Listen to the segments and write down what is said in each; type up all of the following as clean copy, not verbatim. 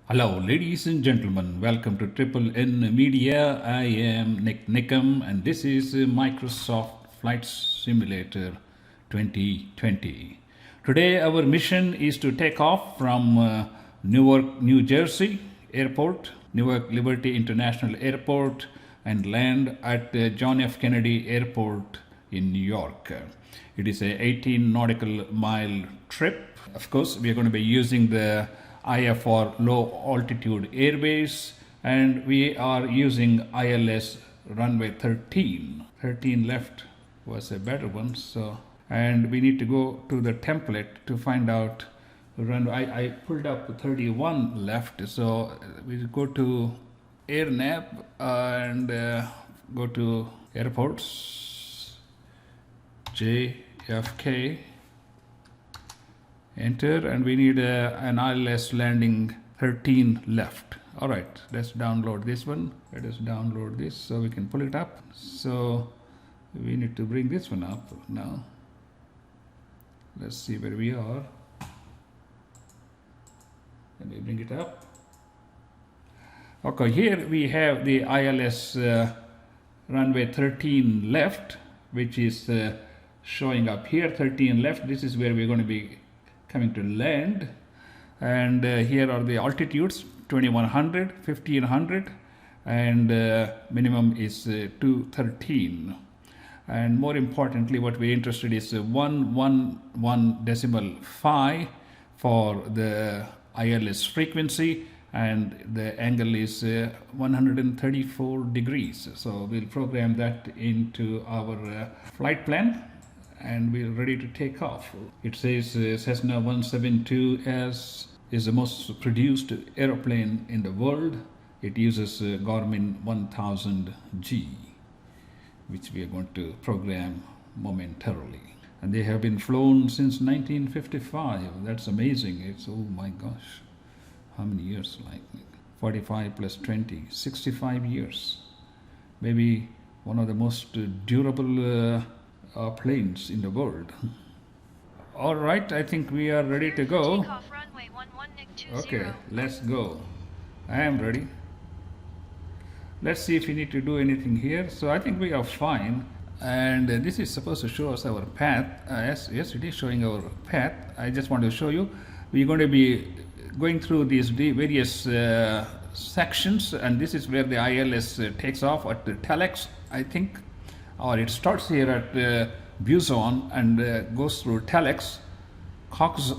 Hello, ladies and gentlemen. Welcome to Triple N Media. I am NIK NIKAM, and this is Microsoft Flight Simulator 2020. Today, our mission is to take off from Newark, New Jersey Airport, Newark Liberty International Airport, and land at John F. Kennedy Airport in New York. It is a 18 nautical mile trip. Of course, we are going to be using the IFR low altitude airways, and we are using ILS runway 13. 13 left was a better one. So, and we need to go to the template to find out runway. I pulled up 31 left, so we go to AirNav and go to airports, JFK, enter, and we need an ILS landing 13 left. All right, let's download this one. Let us download this so we can pull it up. So we need to bring this one up now. Let's see where we are. Let me bring it up. Okay, here we have the ILS runway 13 left, which is showing up here. 13 left. This is where we're going to be coming to land, and here are the altitudes: 2100, 1500, and minimum is 213. And more importantly, what we're interested is 111.5 for the ILS frequency, and the angle is 134 degrees. So we'll program that into our flight plan, and we're ready to take off. It says Cessna 172S is the most produced airplane in the world. It uses Garmin 1000G, which we are going to program momentarily. And they have been flown since 1955. That's amazing. It's, oh my gosh, how many years? Like 45 plus 20, 65 years. Maybe one of the most durable planes in the world. All right, I think we are ready to go. Okay, let's go. I am ready. Let's see if we need to do anything here. So I think we are fine. And this is supposed to show us our path. Yes, it is showing our path. I just want to show you. We're going to be going through these various sections, and this is where the ILS takes off at the Telex, I think. Or it starts here at Busan and goes through Telex, Kazan,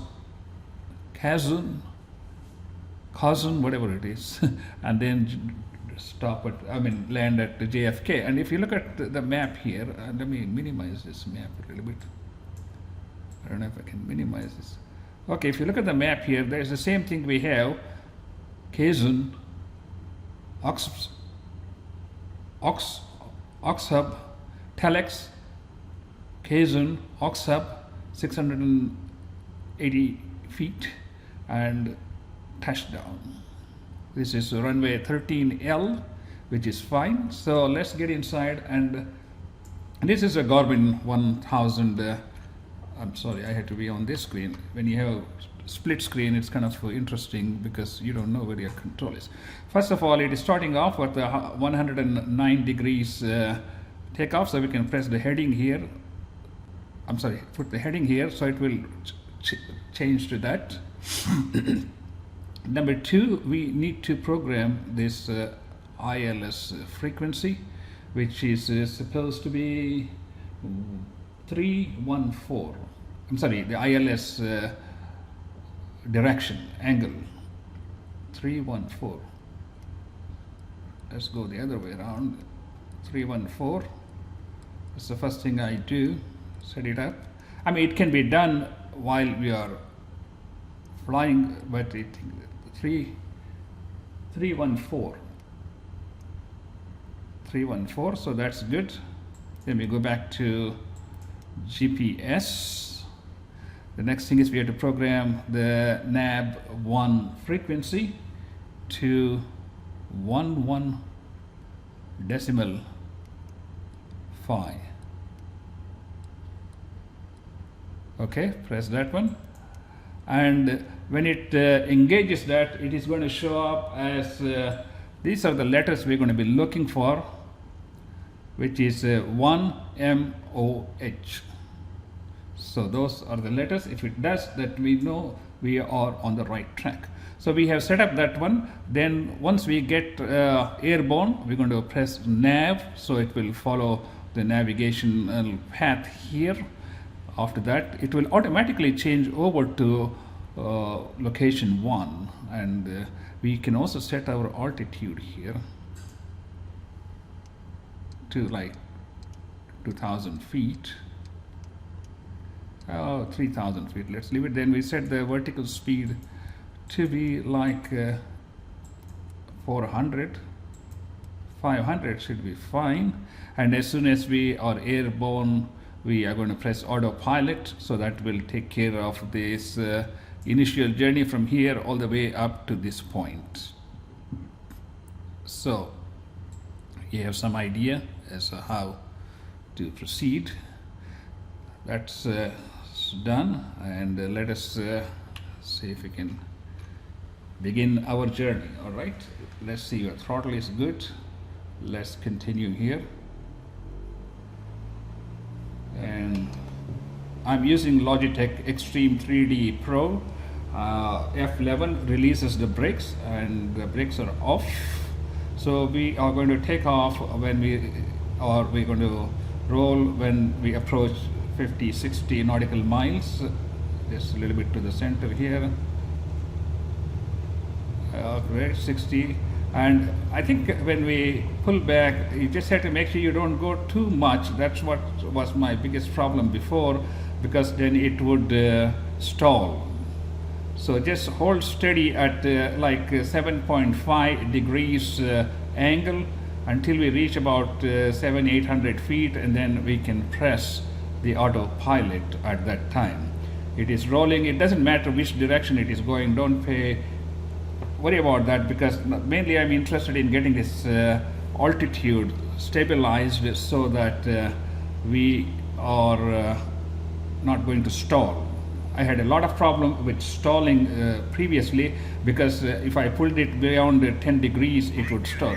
whatever it is, and then land at the JFK. And if you look at the map here, let me minimize this map a little bit. I don't know if I can minimize this. Okay, if you look at the map here, there's the same thing we have: Kazan, Oxhub, Telex, Kazan, Oxhub, 680 feet, and touchdown. This is runway 13L, which is fine. So let's get inside, and this is a Garmin 1000. I'm sorry, I had to be on this screen. When you have split screen, it's kind of interesting because you don't know where your control is. First of all, it is starting off at the 109 degrees takeoff, so we can press the heading here. I'm sorry, put the heading here, so it will change to that. Number two, we need to program this ILS frequency, which is supposed to be 314. I'm sorry, the ILS direction, angle, 314. Let's go the other way around. 314. That's the first thing I do, set it up. I mean, it can be done while we are flying, but it 314. 314, so that's good. Then we go back to GPS. The next thing is we have to program the nav1 frequency to 11.5. Okay, press that one. And when it engages that, it is going to show up as these are the letters we're going to be looking for, which is 1MOH. So those are the letters. If it does that, we know we are on the right track. So we have set up that one. Then once we get airborne, we're going to press nav, so it will follow the navigational path here. After that, it will automatically change over to location 1, and we can also set our altitude here to like 2,000 feet. 3,000 feet. Let's leave it. Then we set the vertical speed to be like 400. 500 should be fine. And as soon as we are airborne, we are going to press autopilot, so that will take care of this initial journey from here all the way up to this point. So you have some idea as to how to proceed. That's done, and let us see if we can begin our journey. All right, let's see, your throttle is good. Let's continue here, and I'm using Logitech Extreme 3D Pro. F11 releases the brakes, and the brakes are off. So we are going to take off when we're going to roll when we approach 50-60 nautical miles. Just a little bit to the center here. Great, 60. And I think when we pull back, you just have to make sure you don't go too much. That's what was my biggest problem before, because then it would stall. So just hold steady at like 7.5 degrees angle until we reach about 700-800 feet, and then we can press the autopilot at that time. It is rolling. It doesn't matter which direction it is going. Don't worry about that, because mainly I'm interested in getting this altitude stabilized so that we are not going to stall. I had a lot of problem with stalling previously, because if I pulled it beyond 10 degrees, it would stall.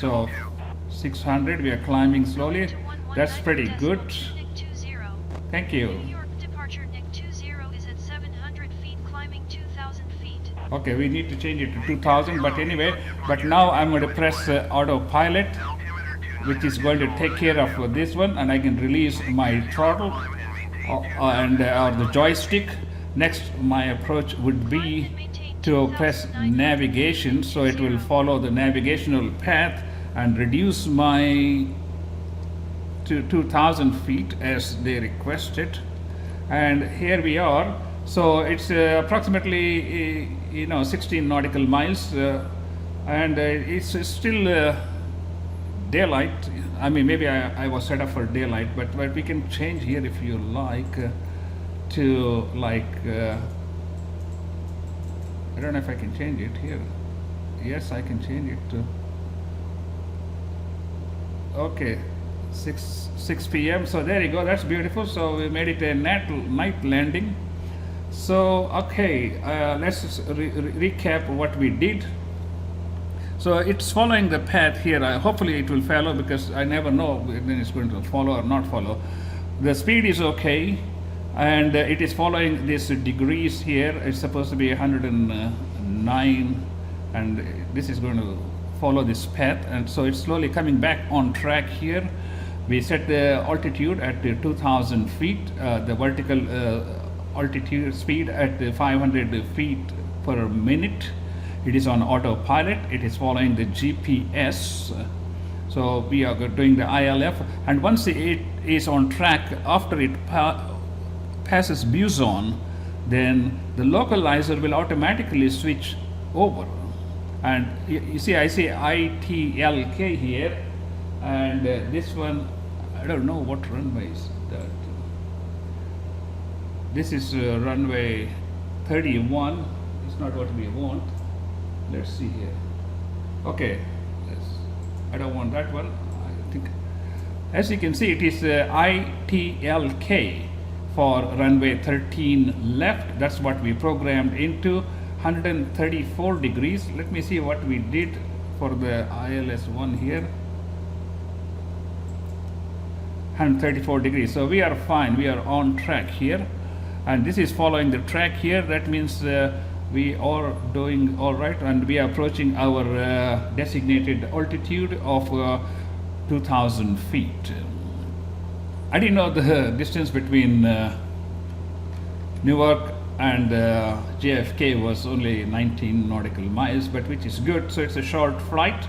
So 600, we are climbing slowly. That's pretty good. Thank you. Okay, we need to change it to 2000, but anyway, but now I'm going to press autopilot, which is going to take care of this one, and I can release my throttle and the joystick. Next, my approach would be to press navigation, so it will follow the navigational path and reduce my to 2000 feet as they requested. And here we are. So it's approximately 16 nautical miles, and it's still daylight. I mean, maybe I was set up for daylight, but we can change here if you like to like I don't know if I can change it here. Yes, I can change it to okay, 6 p.m. So there you go. That's beautiful. So we made it a night landing. So okay, let's recap what we did. So it's following the path here. Hopefully it will follow, because I never know when it's going to follow or not follow. The speed is okay, and it is following this degrees here. It's supposed to be 109, and this is going to follow this path, and so it's slowly coming back on track here. We set the altitude at 2,000 feet, the vertical altitude speed at 500 feet per minute. It is on autopilot. It is following the GPS. So we are doing the ILF, and once it is on track, after it passes Busan, then the localizer will automatically switch over. And you see, I say ITLK here, and this one, I don't know what runway is that. This is runway 31. It's not what we want. Let's see here. Okay, I don't want that one. I think, as you can see, it is ITLK for runway 13 left. That's what we programmed into 134 degrees. Let me see what we did for the ILS 1 here. 134 degrees. So we are fine. We are on track here. And this is following the track here. That means we are doing all right, and we are approaching our designated altitude of 2,000 feet. I didn't know the distance between Newark and JFK was only 19 nautical miles, but which is good. So it's a short flight.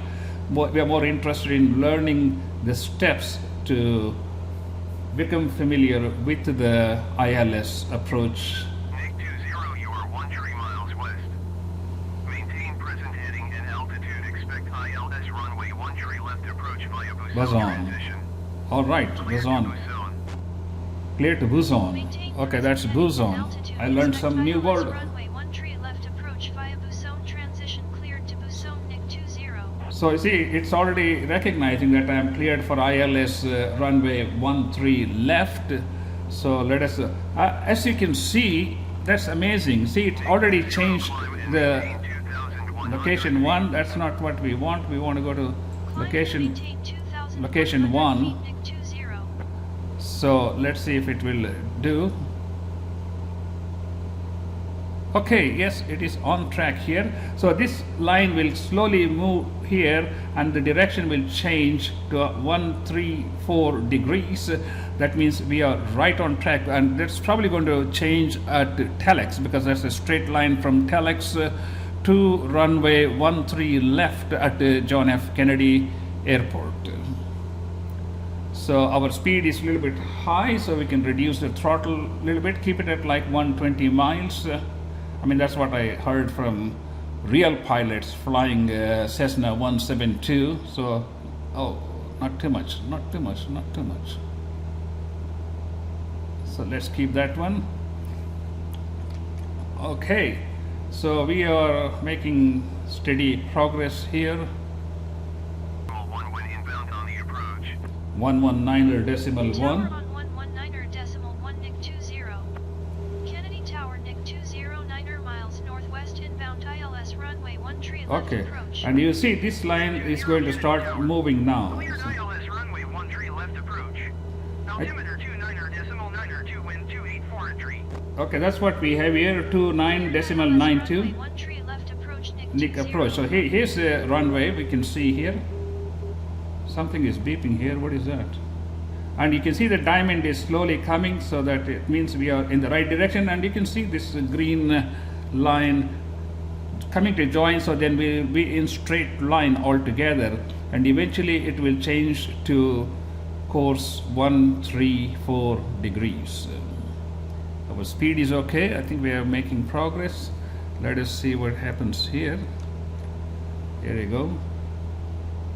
We are more interested in learning the steps to become familiar with the ILS approach. NIK 20, you are 13 miles west. Maintain present heading and altitude. Expect ILS runway 13 left approach via Busan transition. All right, Busan. Clear to Busan. Okay, that's Busan. I learned some new word. Runway 13 left approach via Busan transition cleared to Busan NIK 20. So you see, it's already recognizing that I am cleared for ILS runway 13 left. So let us, as you can see, that's amazing. See, it already changed the location 1. That's not what we want. We want to go to location 1. So let's see if it will do. Okay, yes, it is on track here. So this line will slowly move here, and the direction will change to 134 degrees. That means we are right on track, and that's probably going to change at Telex, because that's a straight line from Telex to runway 13 left at John F. Kennedy Airport. So our speed is a little bit high, so we can reduce the throttle a little bit, keep it at like 120 miles. I mean, that's what I heard from real pilots flying Cessna 172. So, oh, not too much, not too much, not too much. So let's keep that one. Okay, so we are making steady progress here. 119er decimal 1. Tower on 119er decimal 1 NIK 20. Kennedy Tower NIK 20 miles northwest inbound ILS runway 13 left Okay, approach. and you see this line is going to start moving now. Cleared ILS runway 13 left approach. Altimeter 29er decimal 9er 2 wind 284 entry. Okay, that's what we have here, 29.92 Runway 13 left approach NIK 20. approach. So here's the runway, we can see here. Something is beeping here, what is that? And you can see the diamond is slowly coming, so that it means we are in the right direction, and you can see this green line coming to join, so then we'll be in straight line altogether, and eventually it will change to course 134 degrees. Our speed is okay. I think we are making progress. Let us see what happens here. Here we go.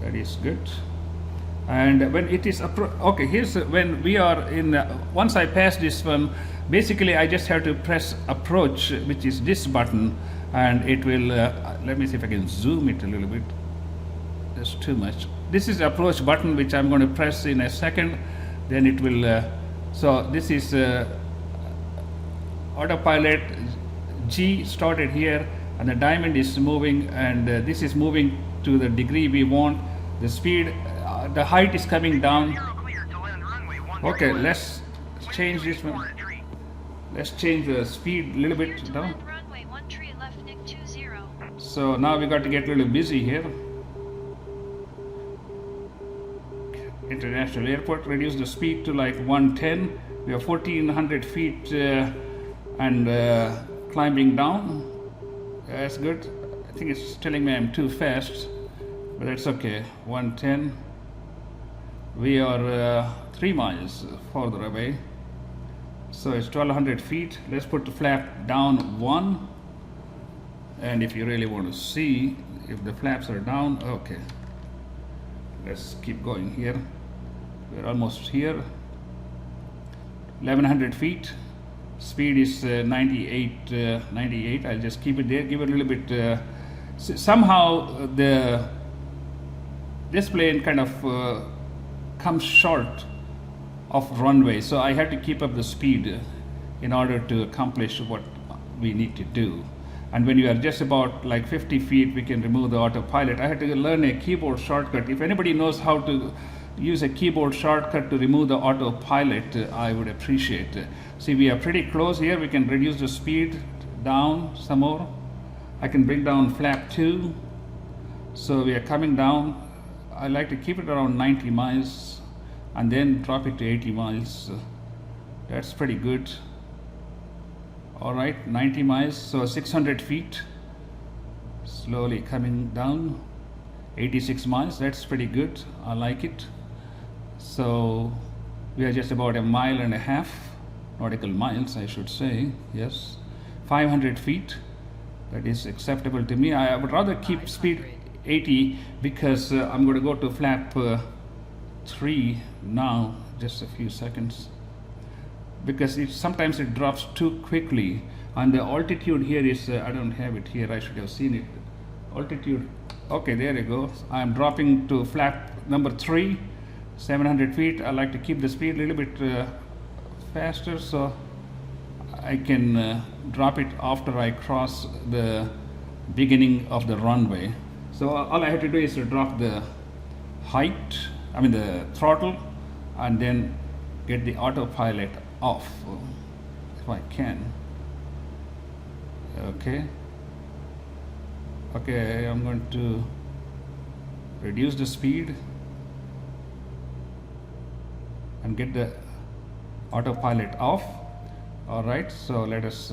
That is good. And when it is okay, here's when we are in once I pass this one, basically I just have to press approach, which is this button, and it will let me see if I can zoom it a little bit. That's too much. This is the approach button, which I'm going to press in a second. Then it will so this is autopilot G started here, and the diamond is moving, and this is moving to the degree we want. The speed, the height is coming down. Okay, let's change this one. Let's change the speed a little bit down. Runway 13 left NIK 20. So now we got to get a little busy here. International Airport, reduce the speed to like 110. We are 1400 feet and climbing down. That's good. I think it's telling me I'm too fast, but that's okay. 110. We are 3 miles further away, so it's 1200 feet. Let's put the flap down 1, and if you really want to see if the flaps are down, okay, let's keep going here. We're almost here. 1100 feet. Speed is 98. I'll just keep it there. Give it a little bit. Somehow this plane kind of comes short of runway, so I had to keep up the speed. in order to accomplish what we need to do. And when you are just about like 50 feet, we can remove the autopilot. I had to learn a keyboard shortcut. If anybody knows how to use a keyboard shortcut to remove the autopilot, I would appreciate it. See, we are pretty close here. We can reduce the speed down some more. I can bring down flap 2. So we are coming down. I like to keep it around 90 miles and then drop it to 80 miles. That's pretty good. All right, 90 miles, so 600 feet. Slowly coming down. 86 miles, that's pretty good. I like it. So we are just about 1.5 miles, nautical miles, I should say. Yes, 500 feet. That is acceptable to me. I would rather keep speed 80 because I'm going to go to flap 3 now. Just a few seconds. Because sometimes it drops too quickly, and the altitude here is I don't have it here, I should have seen it. Altitude, okay, there you go. I am dropping to flap number 3, 700 feet. I like to keep the speed a little bit faster so I can drop it after I cross the beginning of the runway. So all I have to do is to drop the height, the throttle, and then get the autopilot off if I can. Okay, I'm going to reduce the speed and get the autopilot off. All right, so let us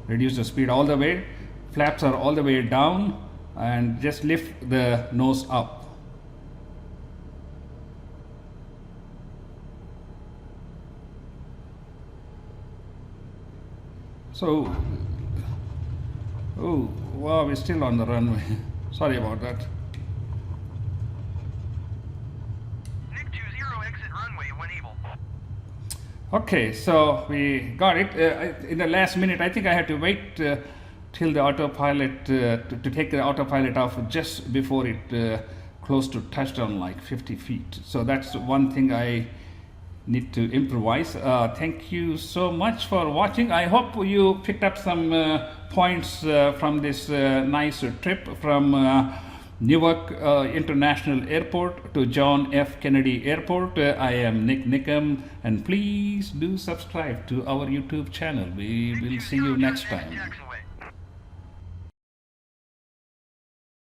reduce the speed all the way. Flaps are all the way down, and just lift the nose up. So, oh wow, we're still on the runway. Sorry about that. NIK 20, exit runway when able. Okay, so we got it. In the last minute, I think I had to wait till the autopilot, to take the autopilot off just before it close to touchdown, like 50 feet. So that's one thing I need to improvise. Thank you so much for watching. I hope you picked up some points from this nice trip from Newark International Airport to John F. Kennedy Airport. I am NIK NIKAM, and please do subscribe to our YouTube channel. We will see you next time.